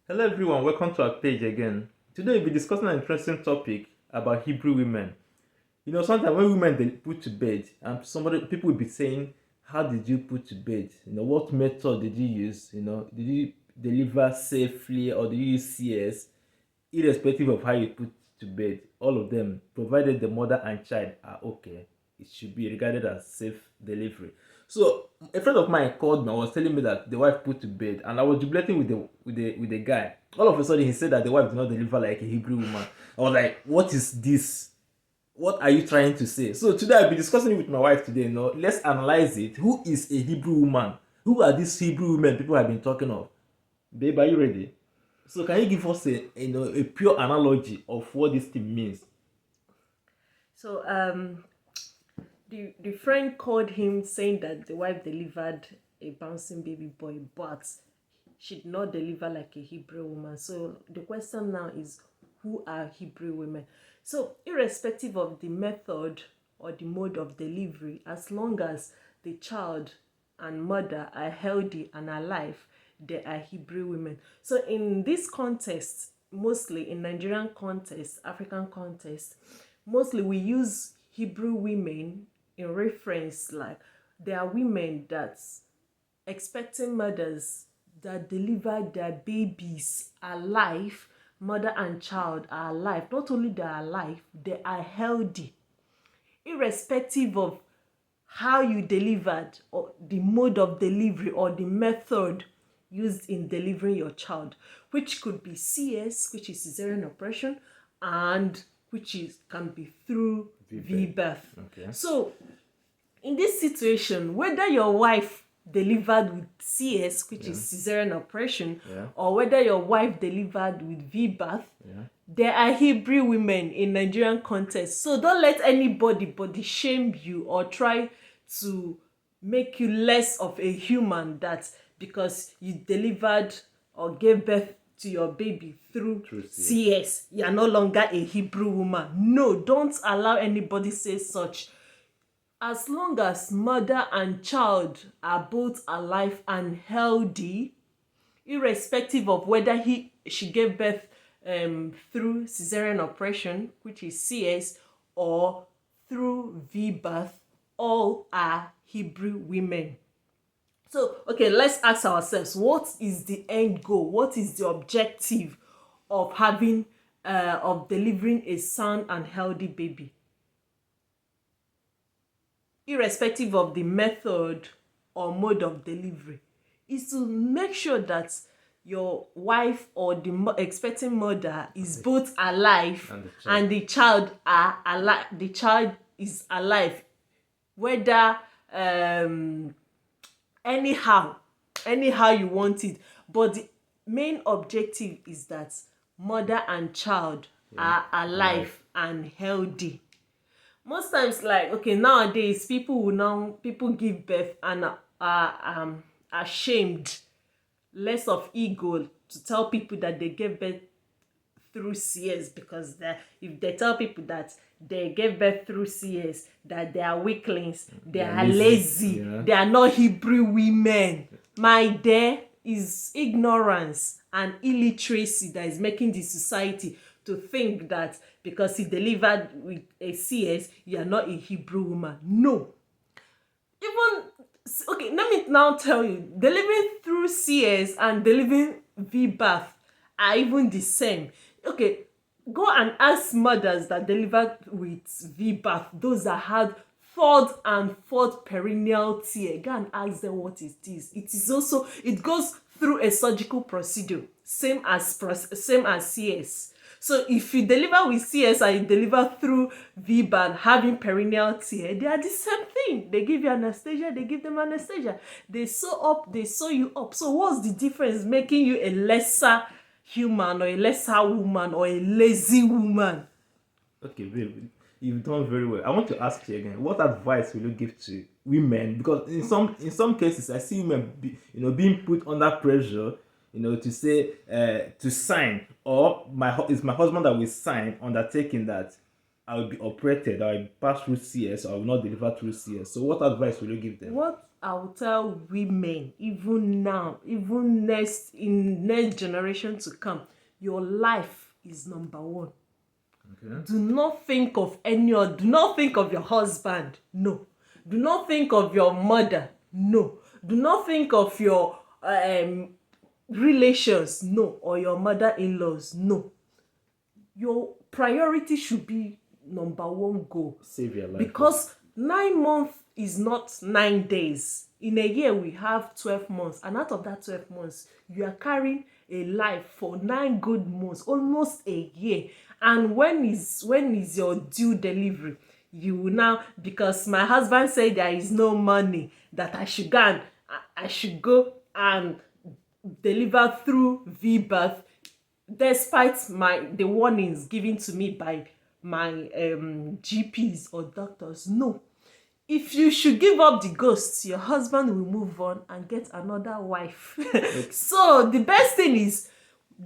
Hello everyone, welcome to our page again. Today we'll be discussing an interesting topic about Hebrew women. Sometimes when women they put to bed, and somebody people will be saying, "How did you put to bed? What method did you use? Did you deliver safely or did you use CS?" Irrespective of how you put to bed, all of them, provided the mother and child are okay, it should be regarded as safe delivery. So a friend of mine called me and was telling me that the wife put to bed, and I was jubilating with the guy. All of a sudden, he said that the wife did not deliver like a Hebrew woman. I was like, "What is this? What are you trying to say?" So today I'll be discussing it with my wife today. Let's analyze it. Who is a Hebrew woman? Who are these Hebrew women people have been talking of? Babe, are you ready? So can you give us a pure analogy of what this thing means? So the friend called him saying that the wife delivered a bouncing baby boy, but she did not deliver like a Hebrew woman. So the question now is, who are Hebrew women? So irrespective of the method or the mode of delivery, as long as the child and mother are healthy and alive, they are Hebrew women. So in this context, mostly in Nigerian context, African context, mostly we use Hebrew women in reference, like there are women that expecting mothers that deliver their babies alive. Mother and child are alive. Not only they are alive, they are healthy, irrespective of how you delivered or the mode of delivery or the method used in delivering your child, which could be CS, which is cesarean operation, and which is can be through VBirth. Okay. So in this situation, whether your wife delivered with CS, which is cesarean operation, Yeah. or whether your wife delivered with VBirth, Yeah. there are Hebrew women in Nigerian context. So don't let anybody body shame you or try to make you less of a human, that because you delivered or gave birth to your baby through Through CS. CS, you are no longer a Hebrew woman. No, don't allow anybody say such. As long as mother and child are both alive and healthy, irrespective of whether she gave birth through cesarean operation, which is CS, or through VBirth, all are Hebrew women. So, okay, let's ask ourselves, what is the end goal? What is the objective of delivering a sound and healthy baby? Irrespective of the method or mode of delivery, is to make sure that your wife or the expecting mother is both alive And the child. the child is alive, whether anyhow anyhow you want it, but the main objective is that mother and child are alive and healthy. Most times, like, okay, nowadays people give birth and are ashamed, less of ego, to tell people that they gave birth through CS, because if they tell people that they gave birth through CS, that they are weaklings, they They're are lazy, lazy, they are not Hebrew women. My dear, is ignorance and illiteracy that is making the society to think that because he delivered with a CS, you are not a Hebrew woman. No. Even, okay, let me now tell you, delivering through CS and delivering VBirth are even the same. Okay, go and ask mothers that delivered with VBirth, those that had third and fourth perineal tear. Go and ask them what it is. It is also, it goes through a surgical procedure, same as CS. So if you deliver with CS and you deliver through VBAN having perineal tear, they are the same thing. They give you anesthesia, they give them anesthesia. They sew you up. So what's the difference making you a lesser human or a lesser woman or a lazy woman? Okay, babe, you've done very well. I want to ask you again. What advice will you give to women? Because in some cases, I see women being put under pressure, to say to sign, or it's my husband that will sign undertaking that I will be operated, I will pass through CS, I will not deliver through CS. So what advice will you give them? What I will tell women, even now, even next generation to come, your life is number one. Okay. Do not think of any other. Do not think of your husband. No. Do not think of your mother. No. Do not think of your relations. No. Or your mother-in-laws. No. Your priority should be number one goal. Save your life. Because 9 months is not 9 days. In a year, we have 12 months. And out of that 12 months, you are carrying a life for 9 good months, almost a year. And when is your due delivery? You will now, because my husband said there is no money, that I should go and deliver through VBirth, despite the warnings given to me by my GPs or doctors. No. If you should give up the ghosts, your husband will move on and get another wife. So the best thing is,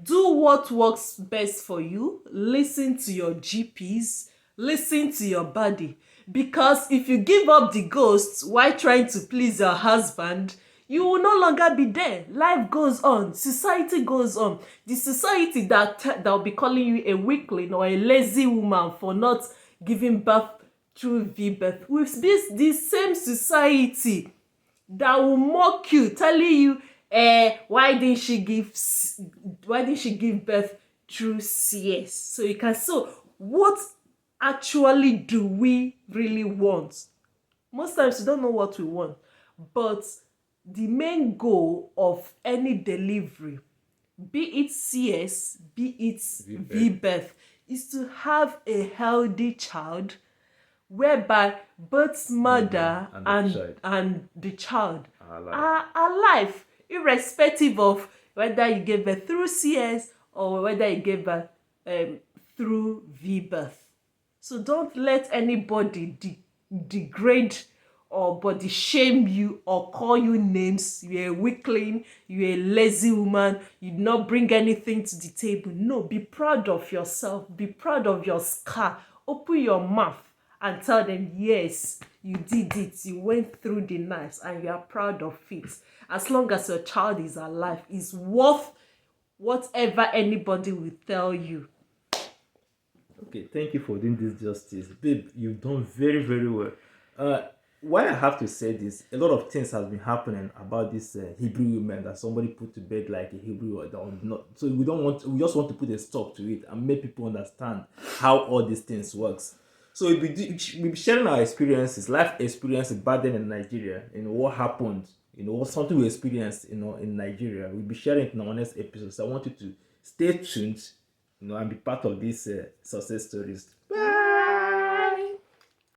do what works best for you. Listen to your GPs. Listen to your body. Because if you give up the ghosts while trying to please your husband, you will no longer be there. Life goes on. Society goes on. The society that will be calling you a weakling or a lazy woman for not giving birth through VBirth will be the same society that will mock you, telling you, why didn't she give birth through CS? So you can see what actually do we really want. Most times we don't know what we want, but the main goal of any delivery, be it CS, be it VBirth, is to have a healthy child, whereby both mother and the child are alive, irrespective of whether you gave birth through CS or whether you gave birth through VBirth. So don't let anybody degrade or body shame you or call you names. You're a weakling, you're a lazy woman, you did not bring anything to the table. No, be proud of yourself, be proud of your scar. Open your mouth and tell them, yes, you did it, you went through the knives and you are proud of it. As long as your child is alive, it's worth whatever anybody will tell you. Okay, thank you for doing this justice. Babe, you've done very, very well. Why I have to say this, a lot of things has been happening about this Hebrew woman that somebody put to bed like a Hebrew or not. So we just want to put a stop to it and make people understand how all these things works. So we'll be sharing our experiences, life experiences back then in Nigeria, what happened, what something we experienced, in Nigeria. We'll be sharing it in our next episode. So I want you to stay tuned, and be part of these success stories.